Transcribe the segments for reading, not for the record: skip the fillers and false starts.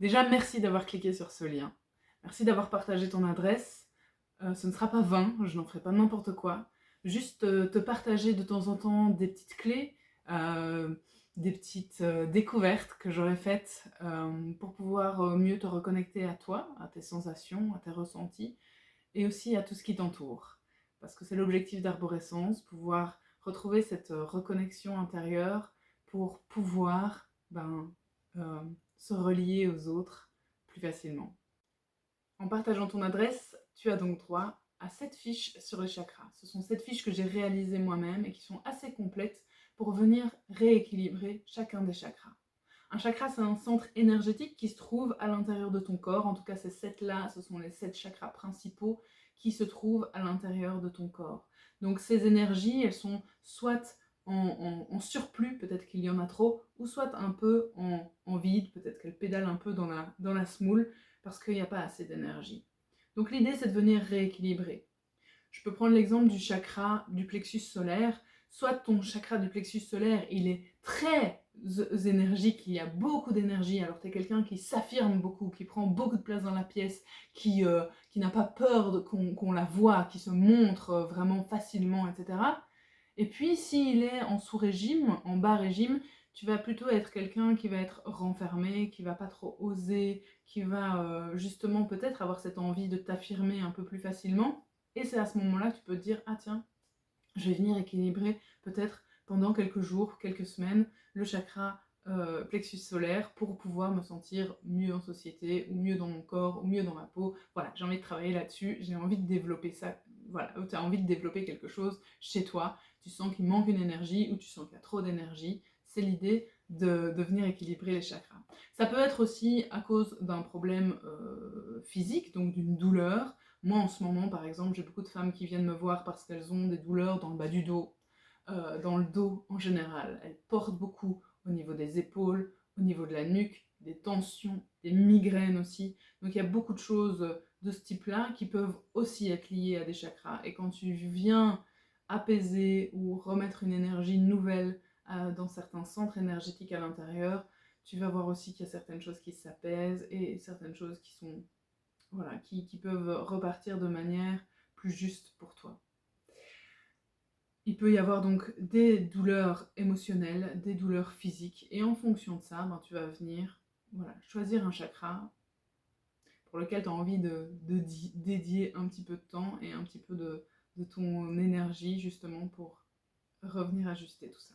Déjà, merci d'avoir cliqué sur ce lien. Merci d'avoir partagé ton adresse. Ce ne sera pas vain, je n'en ferai pas n'importe quoi. Juste te partager de temps en temps des petites clés, euh, des petites découvertes que j'aurais faites pour pouvoir mieux te reconnecter à toi, à tes sensations, à tes ressentis et aussi à tout ce qui t'entoure. Parce que c'est l'objectif d'Arborescence, pouvoir retrouver cette reconnexion intérieure pour pouvoir euh, se relier aux autres plus facilement. En partageant ton adresse, tu as donc droit à 7 fiches sur les chakras. Ce sont 7 fiches que j'ai réalisées moi-même et qui sont assez complètes pour venir rééquilibrer chacun des chakras. Un chakra, c'est un centre énergétique qui se trouve à l'intérieur de ton corps. En tout cas, ces 7-là, ce sont les 7 chakras principaux qui se trouvent à l'intérieur de ton corps. Donc ces énergies, elles sont soit en surplus, peut-être qu'il y en a trop, ou soit un peu en vide, peut-être qu'elles pédalent un peu dans la semoule, parce qu'il n'y a pas assez d'énergie. Donc l'idée, c'est de venir rééquilibrer. Je peux prendre l'exemple du chakra du plexus solaire. Soit ton chakra du plexus solaire, il est très énergique, il y a beaucoup d'énergie, alors tu es quelqu'un qui s'affirme beaucoup, qui prend beaucoup de place dans la pièce, qui n'a pas peur qu'on la voit, qui se montre vraiment facilement, etc. Et puis, s'il est en sous-régime, en bas régime, tu vas plutôt être quelqu'un qui va être renfermé, qui va pas trop oser, qui va justement peut-être avoir cette envie de t'affirmer un peu plus facilement. Et c'est à ce moment-là que tu peux te dire, ah tiens, je vais venir équilibrer peut-être pendant quelques jours, quelques semaines, le chakra plexus solaire pour pouvoir me sentir mieux en société, ou mieux dans mon corps, ou mieux dans ma peau. Voilà, j'ai envie de travailler là-dessus, j'ai envie de développer ça. Voilà, tu as envie de développer quelque chose chez toi, tu sens qu'il manque une énergie, ou tu sens qu'il y a trop d'énergie. C'est l'idée de venir équilibrer les chakras. Ça peut être aussi à cause d'un problème physique, donc d'une douleur. Moi, en ce moment, par exemple, j'ai beaucoup de femmes qui viennent me voir parce qu'elles ont des douleurs dans le bas du dos, dans le dos en général. Elles portent beaucoup au niveau des épaules, au niveau de la nuque, des tensions, des migraines aussi. Donc il y a beaucoup de choses de ce type-là qui peuvent aussi être liées à des chakras. Et quand tu viens apaiser ou remettre une énergie nouvelle dans certains centres énergétiques à l'intérieur, tu vas voir aussi qu'il y a certaines choses qui s'apaisent et certaines choses qui sont voilà, qui peuvent repartir de manière plus juste pour toi. Il peut y avoir donc des douleurs émotionnelles, des douleurs physiques, et en fonction de ça, tu vas venir choisir un chakra pour lequel tu as envie de dédier un petit peu de temps et un petit peu de ton énergie justement pour revenir ajuster tout ça.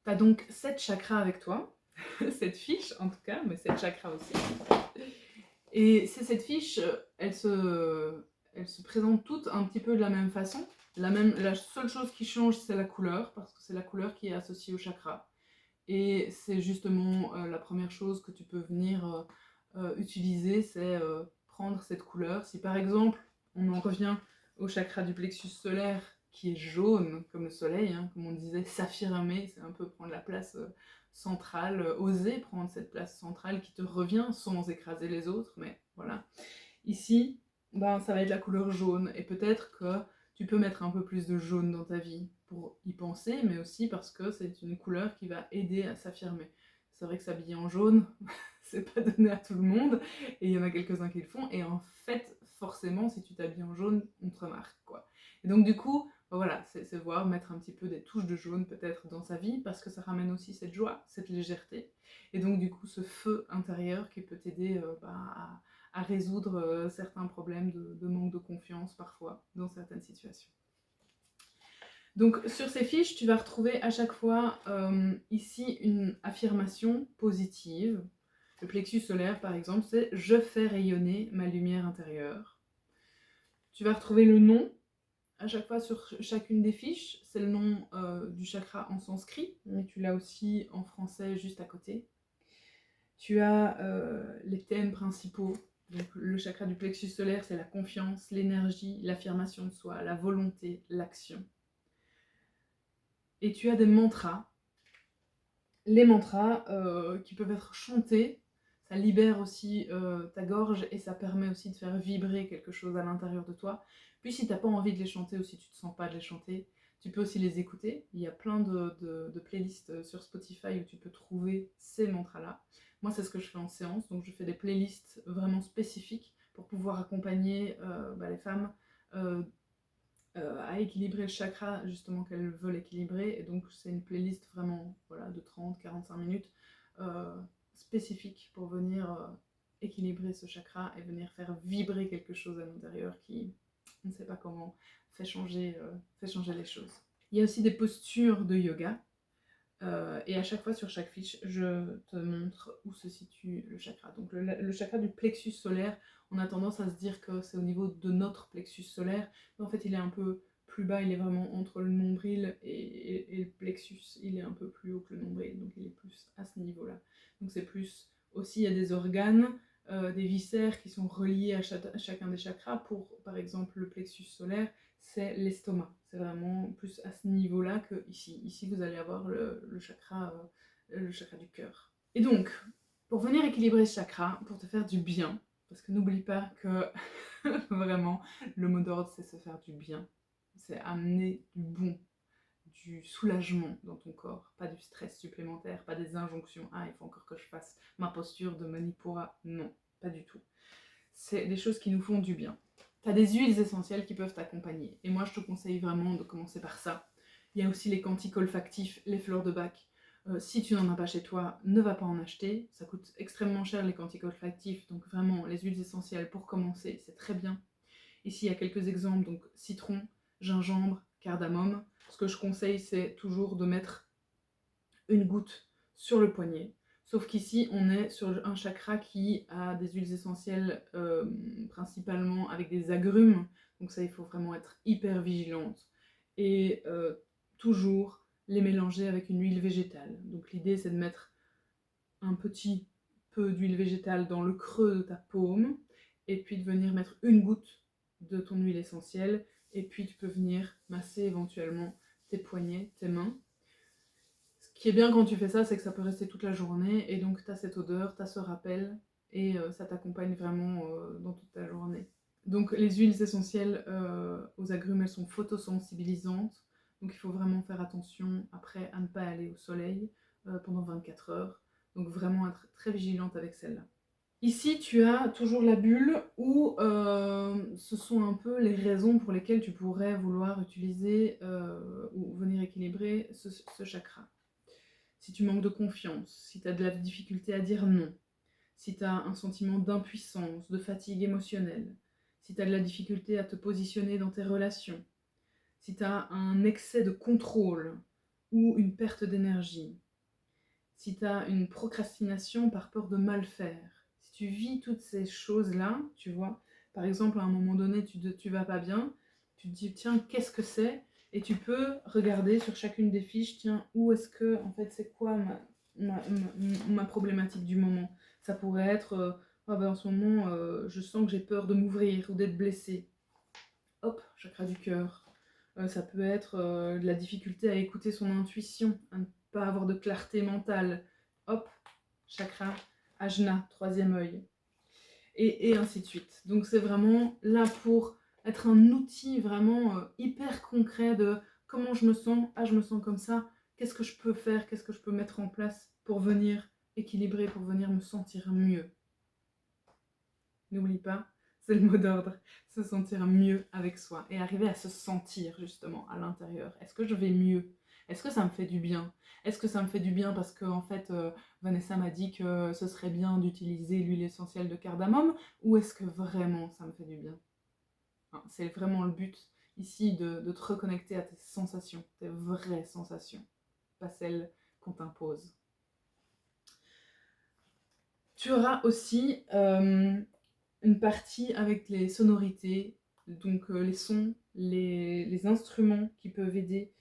Tu as donc 7 chakras avec toi, cette fiche en tout cas, mais 7 chakras aussi. Et cette fiche, elle se présente toutes un petit peu de la même façon. La seule chose qui change, c'est la couleur, parce que c'est la couleur qui est associée au chakra. Et c'est justement la première chose que tu peux venir utiliser, c'est prendre cette couleur. Si par exemple, on en revient au chakra du plexus solaire, qui est jaune, comme le soleil, hein, comme on disait, s'affirmer, c'est un peu prendre la place centrale, oser prendre cette place centrale qui te revient sans écraser les autres, mais voilà. Ici, ça va être la couleur jaune, et peut-être que tu peux mettre un peu plus de jaune dans ta vie pour y penser, mais aussi parce que c'est une couleur qui va aider à s'affirmer. C'est vrai que s'habiller en jaune, c'est pas donné à tout le monde, et il y en a quelques-uns qui le font, et en fait, forcément, si tu t'habilles en jaune, on te remarque, quoi. Et donc du coup, voilà, c'est voir mettre un petit peu des touches de jaune peut-être dans sa vie, parce que ça ramène aussi cette joie, cette légèreté, et donc du coup ce feu intérieur qui peut t'aider à résoudre certains problèmes de manque de confiance parfois dans certaines situations. Donc sur ces fiches, tu vas retrouver à chaque fois ici une affirmation positive. Le plexus solaire par exemple, c'est « Je fais rayonner ma lumière intérieure ». Tu vas retrouver le nom à chaque fois sur chacune des fiches. C'est le nom du chakra en sanskrit, mais tu l'as aussi en français juste à côté. Tu as les thèmes principaux. Donc, le chakra du plexus solaire, c'est la confiance, l'énergie, l'affirmation de soi, la volonté, l'action. Et tu as des mantras. Les mantras qui peuvent être chantés, ça libère aussi ta gorge et ça permet aussi de faire vibrer quelque chose à l'intérieur de toi. Puis si tu n'as pas envie de les chanter ou si tu ne te sens pas de les chanter, tu peux aussi les écouter. Il y a plein de playlists sur Spotify où tu peux trouver ces mantras-là. Moi, c'est ce que je fais en séance, donc je fais des playlists vraiment spécifiques pour pouvoir accompagner les femmes à équilibrer le chakra justement qu'elles veulent équilibrer. Et donc c'est une playlist vraiment voilà, de 30-45 minutes euh, spécifique pour venir équilibrer ce chakra et venir faire vibrer quelque chose à l'intérieur qui, on ne sait pas comment, fait changer les choses. Il y a aussi des postures de yoga. Et à chaque fois sur chaque fiche, je te montre où se situe le chakra. Donc le chakra du plexus solaire, on a tendance à se dire que c'est au niveau de notre plexus solaire, mais en fait il est un peu plus bas, il est vraiment entre le nombril et le plexus, il est un peu plus haut que le nombril, donc il est plus à ce niveau-là. Donc c'est plus, aussi il y a des organes, des viscères qui sont reliés à chacun des chakras. Pour par exemple le plexus solaire, c'est l'estomac. C'est vraiment plus à ce niveau-là que ici. Ici, vous allez avoir le chakra du cœur. Et donc, pour venir équilibrer ce chakra, pour te faire du bien, parce que n'oublie pas que vraiment, le mot d'ordre, c'est se faire du bien. C'est amener du bon, du soulagement dans ton corps, pas du stress supplémentaire, pas des injonctions. Ah, il faut encore que je fasse ma posture de Manipura. Non, pas du tout. C'est des choses qui nous font du bien. Tu as des huiles essentielles qui peuvent t'accompagner. Et moi, je te conseille vraiment de commencer par ça. Il y a aussi les cantiques olfactifs, les fleurs de bac. Si tu n'en as pas chez toi, ne va pas en acheter. Ça coûte extrêmement cher les cantiques olfactifs. Donc vraiment, les huiles essentielles pour commencer, c'est très bien. Ici, il y a quelques exemples. Donc citron, gingembre, cardamome. Ce que je conseille, c'est toujours de mettre une goutte sur le poignet. Sauf qu'ici, on est sur un chakra qui a des huiles essentielles principalement avec des agrumes. Donc ça, il faut vraiment être hyper vigilante. Et toujours les mélanger avec une huile végétale. Donc l'idée, c'est de mettre un petit peu d'huile végétale dans le creux de ta paume. Et puis de venir mettre une goutte de ton huile essentielle. Et puis tu peux venir masser éventuellement tes poignets, tes mains. Ce qui est bien quand tu fais ça, c'est que ça peut rester toute la journée, et donc tu as cette odeur, tu as ce rappel, et ça t'accompagne vraiment dans toute ta journée. Donc les huiles essentielles aux agrumes, elles sont photosensibilisantes, donc il faut vraiment faire attention après à ne pas aller au soleil pendant 24 heures, donc vraiment être très vigilante avec celle-là. Ici, tu as toujours la bulle où ce sont un peu les raisons pour lesquelles tu pourrais vouloir utiliser ou venir équilibrer ce chakra. Si tu manques de confiance, si tu as de la difficulté à dire non, si tu as un sentiment d'impuissance, de fatigue émotionnelle, si tu as de la difficulté à te positionner dans tes relations, si tu as un excès de contrôle ou une perte d'énergie, si tu as une procrastination par peur de mal faire, si tu vis toutes ces choses-là, tu vois, par exemple à un moment donné tu vas pas bien, tu te dis tiens qu'est-ce que c'est, et tu peux regarder sur chacune des fiches, tiens où est-ce que, en fait c'est quoi ma problématique du moment. Ça pourrait être ah ben, en ce moment je sens que j'ai peur de m'ouvrir ou d'être blessée. Hop, chakra du cœur. Ça peut être de la difficulté à écouter son intuition, à ne pas avoir de clarté mentale. Hop, chakra ajna, troisième œil. Et ainsi de suite. Donc c'est vraiment là pour être un outil vraiment hyper concret de comment je me sens, ah je me sens comme ça, qu'est-ce que je peux faire, qu'est-ce que je peux mettre en place pour venir équilibrer, pour venir me sentir mieux. N'oublie pas, c'est le mot d'ordre, se sentir mieux avec soi et arriver à se sentir justement à l'intérieur. Est-ce que je vais mieux? Est-ce que ça me fait du bien? Est-ce que ça me fait du bien parce que en fait Vanessa m'a dit que ce serait bien d'utiliser l'huile essentielle de cardamome, ou est-ce que vraiment ça me fait du bien? Enfin, c'est vraiment le but ici de te reconnecter à tes sensations, tes vraies sensations, pas celles qu'on t'impose. Tu auras aussi une partie avec les sonorités, donc les sons, les instruments qui peuvent aider.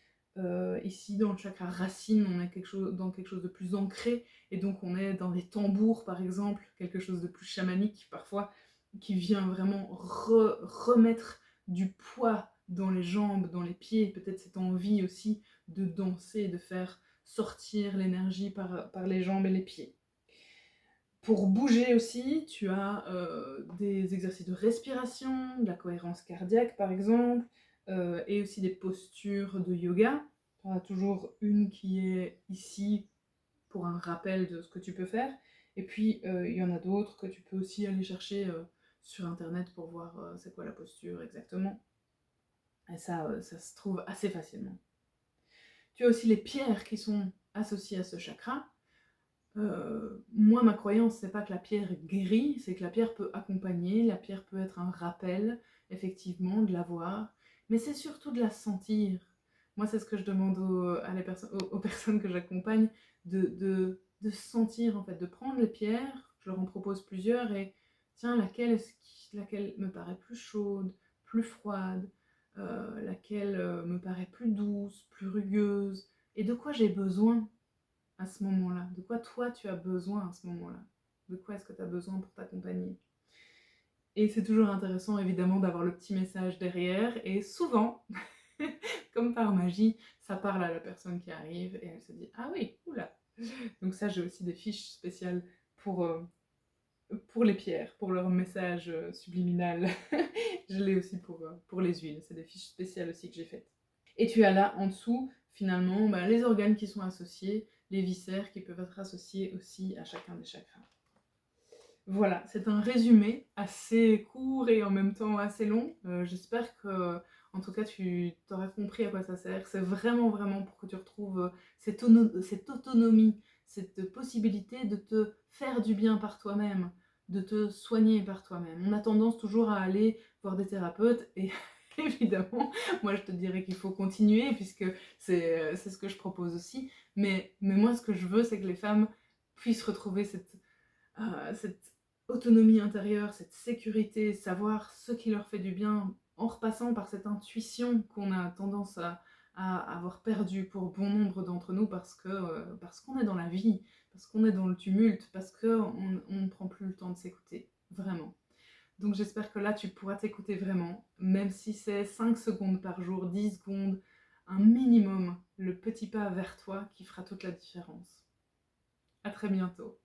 Ici, dans le chakra racine, on est dans quelque chose de plus ancré, et donc on est dans des tambours, par exemple, quelque chose de plus chamanique, parfois, qui vient vraiment remettre du poids dans les jambes, dans les pieds, peut-être cette envie aussi de danser, de faire sortir l'énergie par les jambes et les pieds. Pour bouger aussi, tu as des exercices de respiration, de la cohérence cardiaque par exemple, et aussi des postures de yoga. Tu en as toujours une qui est ici pour un rappel de ce que tu peux faire, Et puis, il y en a d'autres que tu peux aussi aller chercher sur internet pour voir c'est quoi la posture exactement. Et ça se trouve assez facilement. Tu as aussi les pierres qui sont associées à ce chakra. Moi, ma croyance, c'est pas que la pierre guérit, c'est que la pierre peut accompagner, la pierre peut être un rappel, effectivement, de la voir, mais c'est surtout de la sentir. Moi, c'est ce que je demande aux personnes que j'accompagne, de sentir, en fait, de prendre les pierres, je leur en propose plusieurs, et tiens, laquelle me paraît plus chaude, plus froide, laquelle me paraît plus douce, plus rugueuse, et de quoi j'ai besoin à ce moment-là? De quoi toi tu as besoin à ce moment-là? De quoi est-ce que tu as besoin pour t'accompagner? Et c'est toujours intéressant évidemment d'avoir le petit message derrière, et souvent, comme par magie, ça parle à la personne qui arrive et elle se dit ah oui, oula. Donc ça, j'ai aussi des fiches spéciales pour, euh, pour les pierres, pour leur message subliminal. Je l'ai aussi pour les huiles, c'est des fiches spéciales aussi que j'ai faites. Et tu as là en dessous, finalement, les organes qui sont associés, les viscères qui peuvent être associés aussi à chacun des chakras. Voilà, c'est un résumé assez court et en même temps assez long. J'espère que, en tout cas, tu t'auras compris à quoi ça sert. C'est vraiment, vraiment pour que tu retrouves cette autonomie, cette possibilité de te faire du bien par toi-même, de te soigner par toi-même. On a tendance toujours à aller voir des thérapeutes et évidemment, moi je te dirais qu'il faut continuer puisque c'est ce que je propose aussi. Mais moi, ce que je veux, c'est que les femmes puissent retrouver cette autonomie intérieure, cette sécurité, savoir ce qui leur fait du bien, en repassant par cette intuition qu'on a tendance à avoir perdue pour bon nombre d'entre nous parce qu'on est dans la vie, parce qu'on est dans le tumulte, parce qu'on ne prend plus le temps de s'écouter, vraiment. Donc j'espère que là tu pourras t'écouter vraiment, même si c'est 5 secondes par jour, 10 secondes, un minimum, le petit pas vers toi qui fera toute la différence. À très bientôt.